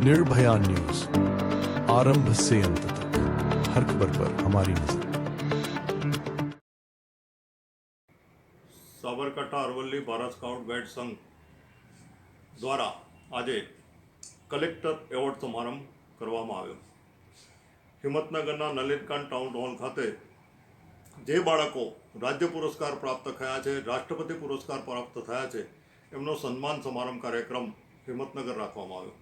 Nirbhaya news, आरंभ से अंत तक हर खबर पर हमारी नजर। સાબરકાંઠા અરવલ્લી ભારત સ્કાઉટ ગાઈડ સંઘ દ્વારા આજે કલેક્ટર એવોર્ડ સમારંભ કરવામાં આવ્યો। હિંમતનગરના નલિનકાંત ટાઉન હોલ ખાતે જે બાળકો રાજ્ય પુરસ્કાર પ્રાપ્ત થયા છે, રાષ્ટ્રપતિ પુરસ્કાર પ્રાપ્ત થયા છે, એમનો સન્માન સમારંભ કાર્યક્રમ હિંમતનગર રાખવામાં આવ્યો।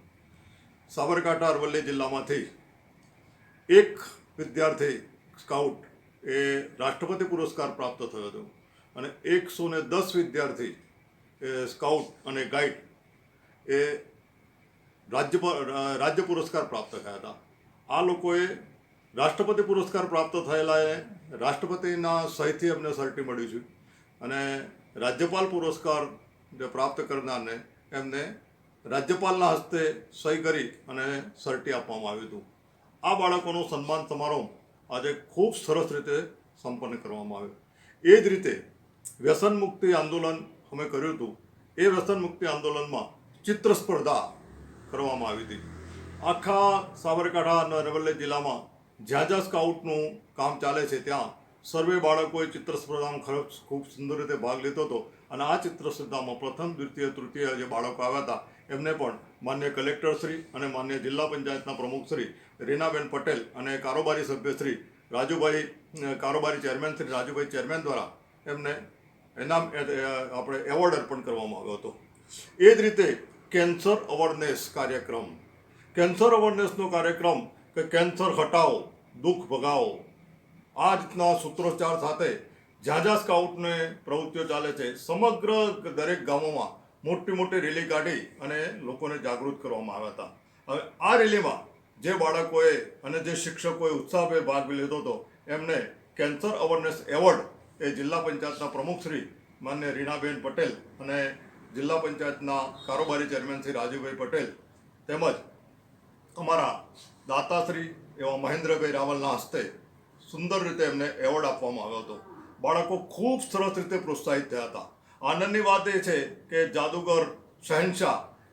સાબરકાંઠા અરવલ્લી જિલ્લામાંથી એક વિદ્યાર્થી સ્કાઉટ એ રાષ્ટ્રપતિ પુરસ્કાર પ્રાપ્ત થયો હતો અને 110 વિદ્યાર્થી સ્કાઉટ અને ગાઈડ એ રાજ્ય પુરસ્કાર પ્રાપ્ત થયા હતા। આ લોકોએ રાષ્ટ્રપતિ પુરસ્કાર પ્રાપ્ત થયેલાએ રાષ્ટ્રપતિના સહીથી અમને સર્ટી મળ્યું છે અને રાજ્યપાલ પુરસ્કાર જે પ્રાપ્ત કરનારને એમને રાજ્યપાલના હસ્તે સહી કરી અને સર્ટી આપવામાં આવ્યું હતું। આ બાળકોનો સન્માન સમારોહ આજે ખૂબ સરસ રીતે સંપન્ન કરવામાં આવ્યો। એ જ રીતે વ્યસન મુક્તિ આંદોલન અમે કર્યું હતું। એ વ્યસન મુક્તિ આંદોલનમાં ચિત્ર સ્પર્ધા કરવામાં આવી હતી। આખા સાબરકાંઠા અને અરવલ્લી જિલ્લામાં જ્યાં જ્યાં સ્કાઉટનું કામ ચાલે છે ત્યાં સર્વે બાળકોએ ચિત્ર સ્પર્ધામાં ખૂબ સુંદર રીતે ભાગ લીધો હતો અને આ ચિત્ર સ્પર્ધામાં પ્રથમ, દ્વિતીય, તૃતીય જે બાળકો આવ્યા હતા એમને પણ માન્ય કલેક્ટરશ્રી અને માન્ય જિલ્લા પંચાયતના પ્રમુખશ્રી રીનાબેન પટેલ અને કારોબારી સભ્યશ્રી રાજુભાઈ, કારોબારી ચેરમેન શ્રી રાજુભાઈ ચેરમેન દ્વારા એમને આપણે એવોર્ડ અર્પણ કરવામાં આવ્યો હતો। એ જ રીતે કેન્સર અવેરનેસ કાર્યક્રમ, કેન્સર અવેરનેસનો કાર્યક્રમ કે કેન્સર હટાવો, દુઃખ ભગાવો, આ રીતના સૂત્રોચ્ચાર સાથે જ્યાં જ્યાં સ્કાઉટને પ્રવૃત્તિઓ ચાલે છે સમગ્ર દરેક ગામોમાં મોટી મોટી રેલી કાઢી અને લોકોને જાગૃત કરવામાં આવ્યા હતા। હવે આ રેલીમાં જે બાળકોએ અને જે શિક્ષકોએ ઉત્સાહભેર ભાગ લીધો હતો એમને કેન્સર અવેરનેસ એવોર્ડ એ જિલ્લા પંચાયતના પ્રમુખશ્રી માન્ય રીનાબેન પટેલ અને જિલ્લા પંચાયતના કારોબારી ચેરમેન શ્રી રાજુભાઈ પટેલ તેમજ અમારા દાતાશ્રી એવા મહેન્દ્રભાઈ રાવલના હસ્તે સુંદર રીતે એમને એવોર્ડ આપવામાં આવ્યો હતો। બાળકો ખૂબ સરસ રીતે પ્રોત્સાહિત થયા હતા। આનંદની વાત એ છે કે જાદુગર શહેનશાહ